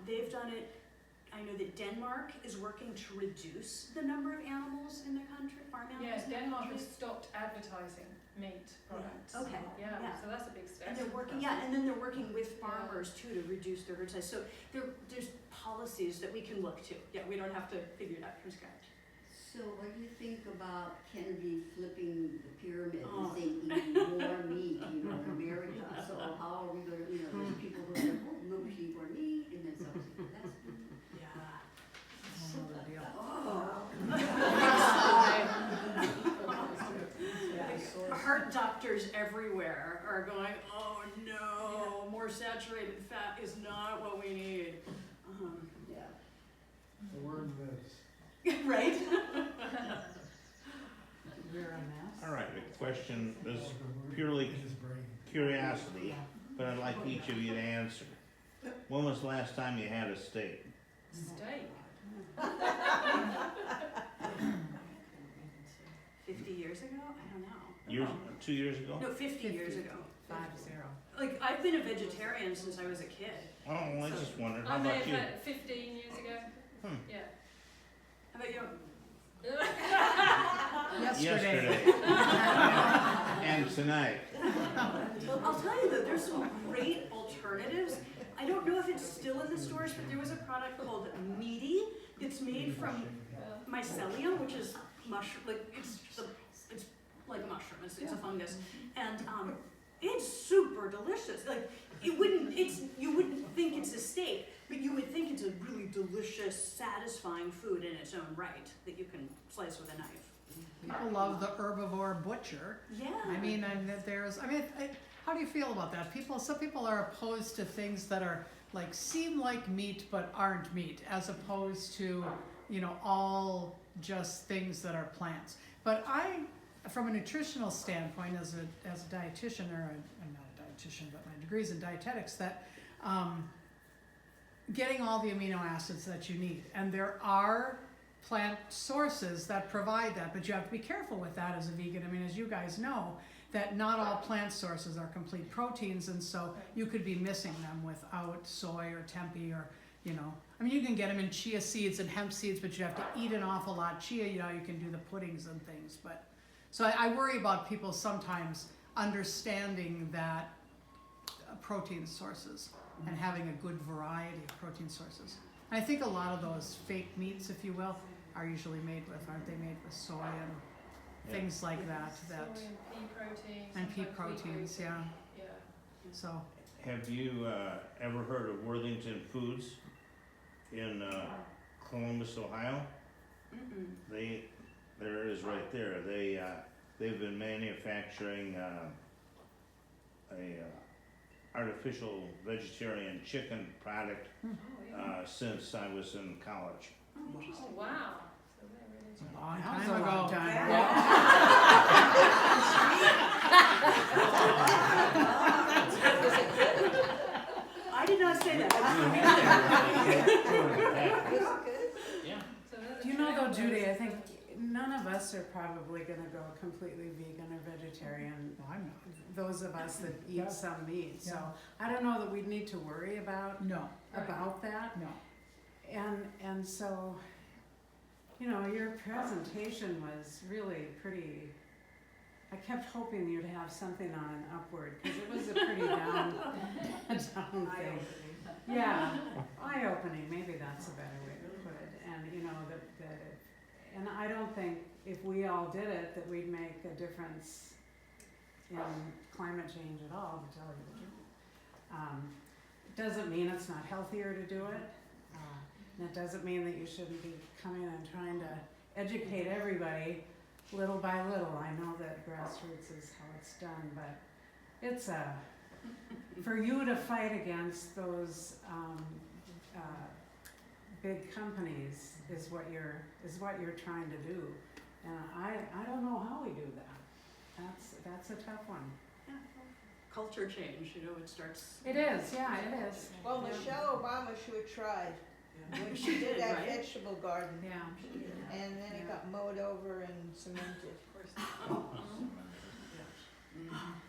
Speaker 2: they've done it. I know that Denmark is working to reduce the number of animals in their country, farm animals
Speaker 4: Yes,
Speaker 2: in their
Speaker 4: Denmark
Speaker 2: country.
Speaker 4: has stopped advertising meat products.
Speaker 2: Okay,
Speaker 4: Yeah,
Speaker 2: yeah.
Speaker 4: so that's a big step.
Speaker 2: And they're working, and then they're working with farmers too to reduce their herd size. So there's policies that we can look to. Yeah, we don't have to figure it out from scratch.
Speaker 11: So what do you think about Kennedy flipping the pyramid
Speaker 2: Oh.
Speaker 11: and saying eat more meat, in America? So how are we gonna, there's people who are like, oh, no sheep or meat, and then some people, that's,
Speaker 2: everywhere are going, oh no, more saturated fat is not what we need. Yeah.
Speaker 8: The word lives.
Speaker 2: Right?
Speaker 9: You're a mess.
Speaker 6: All right, the question is purely
Speaker 8: In his brain.
Speaker 6: curiosity, but I'd like each of you to answer. When was the last time you had a steak?
Speaker 4: Steak.
Speaker 2: 50 years ago? I don't know.
Speaker 6: 2 years ago?
Speaker 2: No, 50 years ago.
Speaker 9: 50.
Speaker 2: Like, I've been a vegetarian since I was a kid.
Speaker 6: Oh, well, I just wondered, how
Speaker 4: I may
Speaker 6: about
Speaker 4: have
Speaker 6: you?
Speaker 4: had it 15 years ago.
Speaker 6: Hmm.
Speaker 4: Yeah.
Speaker 2: How about you?
Speaker 6: Yesterday. And tonight.
Speaker 2: I'll tell you that there's some great alternatives. I don't know if it's still in the stores, but there was a product called Meaty. It's made from mycelium, which is mushroom, like it's like a mushroom. It's a fungus, and it's super delicious. Like you wouldn't think it's a steak, but you would think it's a really delicious, satisfying food in its own right that you can slice with a knife.
Speaker 5: People love the herbivore butcher.
Speaker 2: Yeah.
Speaker 5: I mean, how do you feel about that? Some people are opposed to things that are like seem like meat but aren't meat, as opposed to, all just things that are plants. But from a nutritional standpoint, as a dietitian, I'm not a dietitian, but my degree's in dietetics, that getting all the amino acids that you need, and there are plant sources that provide that, but you have to be careful with that as a vegan. I mean, as you guys know, that not all plant sources are complete proteins, and so you could be missing them without soy or tempeh or, I mean, you can get them in chia seeds and hemp seeds, but you have to eat an awful lot. Chia, you can do the puddings and things, but, so I worry about people sometimes understanding that protein sources and having a good variety of protein sources. And I think a lot of those fake meats, if you will, are usually aren't they made with soy and things like that,
Speaker 4: Soy and pea proteins.
Speaker 5: and pea
Speaker 4: sometimes wheat
Speaker 5: proteins, yeah,
Speaker 4: Yeah.
Speaker 5: so.
Speaker 6: Have you ever heard of Worthington Foods in Columbus, Ohio?
Speaker 2: Mm-mm.
Speaker 6: There it is right there. They've been manufacturing a artificial vegetarian chicken product
Speaker 4: Oh, yeah.
Speaker 6: since I was in college.
Speaker 2: Oh, interesting.
Speaker 4: Oh, wow. So they're really
Speaker 5: A long
Speaker 9: That
Speaker 5: time
Speaker 9: was a
Speaker 5: ago.
Speaker 9: long time ago.
Speaker 2: I did not say that.
Speaker 6: Yeah.
Speaker 4: So that's
Speaker 9: Do you know though, Judy, I think none of us are probably gonna go completely vegan or vegetarian.
Speaker 5: No, I'm not.
Speaker 9: Those of us that
Speaker 5: Yeah.
Speaker 9: eat some meat, so
Speaker 5: Yeah.
Speaker 9: I don't know that we'd need to worry about
Speaker 5: No,
Speaker 9: that.
Speaker 5: no.
Speaker 9: And so, your presentation was really pretty, I kept hoping you'd have something on an upward, because it was a pretty down thing. Yeah, eye-opening, maybe that's a better way to put it. And, and I don't think if we all did it, that we'd make a difference in climate change at all, to tell you the truth. Doesn't mean it's not healthier to do it. And it doesn't mean that you shouldn't be coming and trying to educate everybody little by little. I know that grassroots is how it's done, but it's for you to fight against those big companies is what you're trying to do. And I don't know how we do that. That's a tough one.
Speaker 2: Yeah. Culture change, it starts.
Speaker 9: It is, yeah, it is.
Speaker 12: Well, Michelle Obama sure tried when she did that vegetable garden,
Speaker 9: Yeah.
Speaker 12: and then it got mowed over and cemented.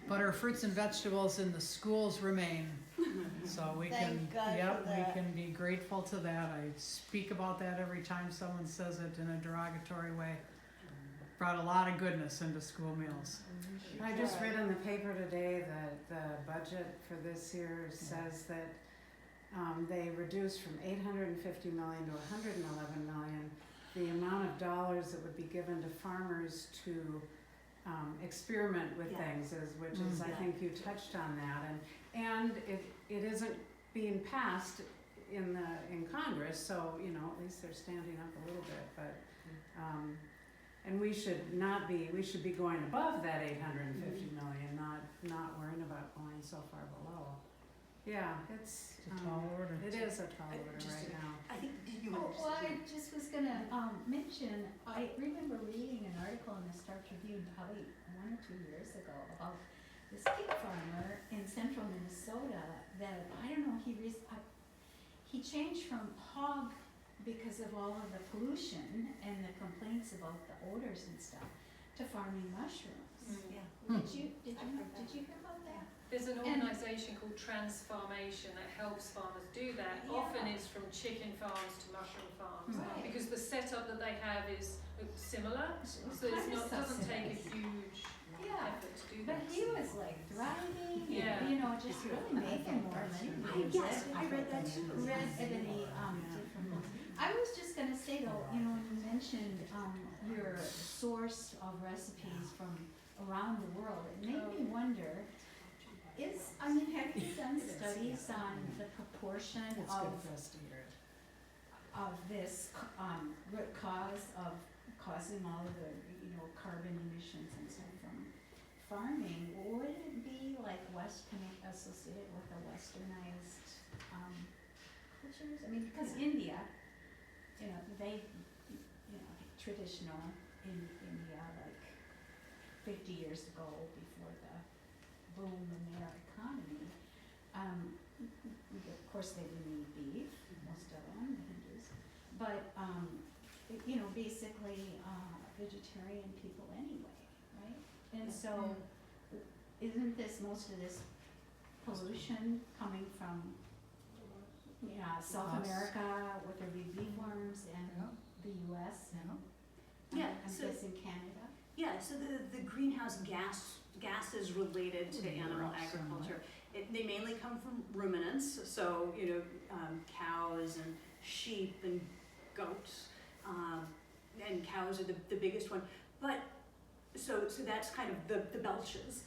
Speaker 5: But our fruits and vegetables in the schools remain, so we can,
Speaker 12: Thank God for
Speaker 5: we
Speaker 12: that.
Speaker 5: can be grateful to that. I speak about that every time someone says it in a derogatory way. Brought a lot of goodness into school meals.
Speaker 9: I just read in the paper today that the budget for this year says that they reduced from 850 million to 111 million the amount of dollars that would be given to farmers to experiment with
Speaker 2: Yeah.
Speaker 9: things, which is I think you touched on that, and it isn't being passed in Congress, so at least they're standing up a little bit, but And we should be going above that 850 million, not worrying about going so far below. Yeah, it's
Speaker 5: It's a tall order.
Speaker 9: It is a tall order right now.
Speaker 2: I think, did you
Speaker 7: Oh,
Speaker 2: want to
Speaker 7: well,
Speaker 2: say?
Speaker 7: I just was gonna, mention, I remember reading an article in the Star Tribune probably 1 or 2 years ago about this pig farmer in central Minnesota that, I don't know, he changed from hog because of all of the pollution and the complaints about the odors and stuff, to farming mushrooms.
Speaker 2: Yeah.
Speaker 7: Did you hear about that?
Speaker 4: There's an
Speaker 7: And-
Speaker 4: organisation called Transfarmation that helps farmers do that.
Speaker 7: Yeah.
Speaker 4: Often it's from chicken farms to mushroom farms,
Speaker 7: Right.
Speaker 4: because the setup that they have is similar, so it's not, doesn't take a huge
Speaker 7: Yeah,
Speaker 4: effort to do
Speaker 7: but
Speaker 4: that.
Speaker 7: he was like thriving,
Speaker 4: Yeah.
Speaker 7: and, you know, just really making more money.
Speaker 2: Yes, I read that too.
Speaker 7: Read Ebony, different ones. I was just gonna say though, you know, when you mentioned, your source of recipes from around the world, it made me wonder, have you done studies on the proportion
Speaker 9: It's good
Speaker 7: of,
Speaker 9: for us to hear it.
Speaker 7: this, root cause of causing all of the, you know, carbon emissions and stuff from farming? Would it be like associated with a westernized, cultures? I mean, because India, you know, traditional in India, like 50 years ago, before the boom in their economy, of course they didn't eat beef, most of them, the Hindus, but, you know, basically, vegetarian people anyway, right? And so, isn't most of this pollution coming from, South
Speaker 5: Us.
Speaker 7: America with their big beef farms and the US and,
Speaker 2: Yeah,
Speaker 7: I'm
Speaker 2: so-
Speaker 7: guessing Canada?
Speaker 2: Yeah, so the greenhouse gases related to animal
Speaker 5: Right,
Speaker 2: agriculture, they mainly come from ruminants, so, you know, cows and sheep and goats, and cows are the biggest one. But, so that's kind of the belches,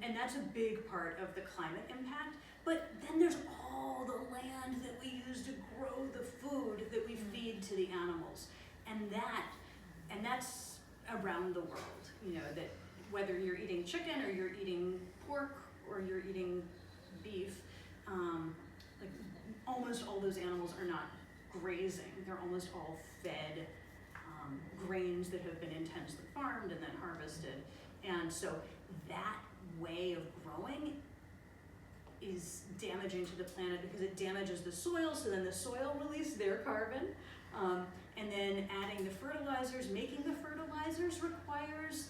Speaker 2: and that's a big part of the climate impact. But then there's all the land that we use to grow the food that we feed to the animals, and that's around the world, you know, that whether you're eating chicken or you're eating pork or you're eating beef, like almost all those animals are not grazing. They're almost all fed grains that have been intensely farmed and then harvested. And so that way of growing is damaging to the planet because it damages the soil, so then the soil releases their carbon. And then adding the fertilizers, making the fertilizers requires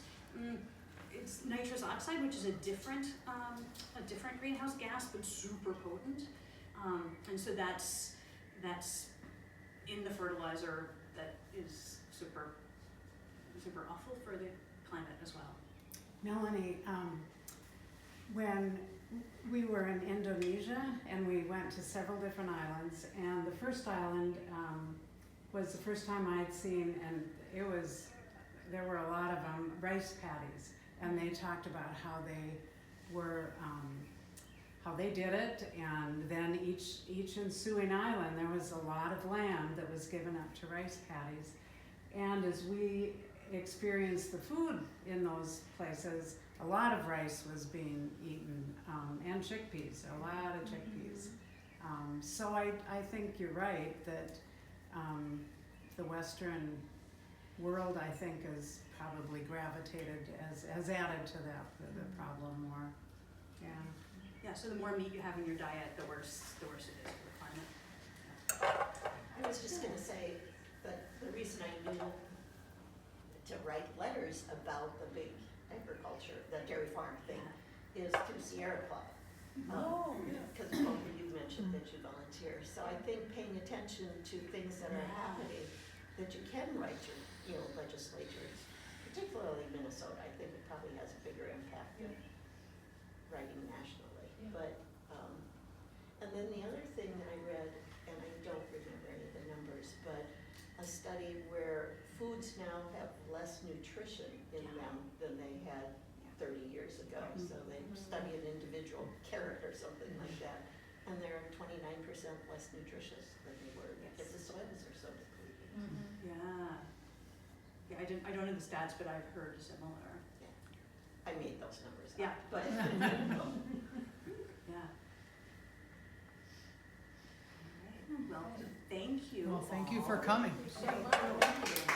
Speaker 2: it's nitrous oxide, which is a different greenhouse gas, but super potent. And so that's in the fertilizer that is super awful for the climate as well.
Speaker 9: Melanie, when we were in Indonesia and we went to several different islands, and the first island was the first time I'd seen, and there were a lot of rice paddies, and they talked about how they did it, and then each ensuing island there was a lot of land that was given up to rice paddies. And as we experienced the food in those places, a lot of rice was being eaten, and chickpeas, a lot of chickpeas. So I think you're right that the Western world, I think, has probably gravitated, has added to that, the problem more, yeah.
Speaker 2: Yeah, so the more meat you have in your diet, the worse it is for the climate.
Speaker 1: I was just gonna say that the reason I knew to write letters about the big agriculture, the dairy farm thing, is through Sierra Club. Because both of you mentioned that you volunteer, so I think paying attention to things that are happening, that you can write your, legislatures, particularly Minnesota, I think it probably has a bigger impact than writing nationally. But, and then the other thing that I read, and I don't remember any of the numbers, but a study where foods now have less nutrition in them than they had 30 years ago. So they study an individual carrot or something like that, and they're 29% less nutritious than they were because the soils are so depleted.
Speaker 2: Yeah. Yeah, I don't know the stats, but I've heard similar.
Speaker 1: I made those numbers up.
Speaker 2: Yeah,
Speaker 1: But,
Speaker 2: yeah. All right, well, thank you
Speaker 5: Well, thank you
Speaker 2: all.
Speaker 5: for coming.
Speaker 7: Thank you.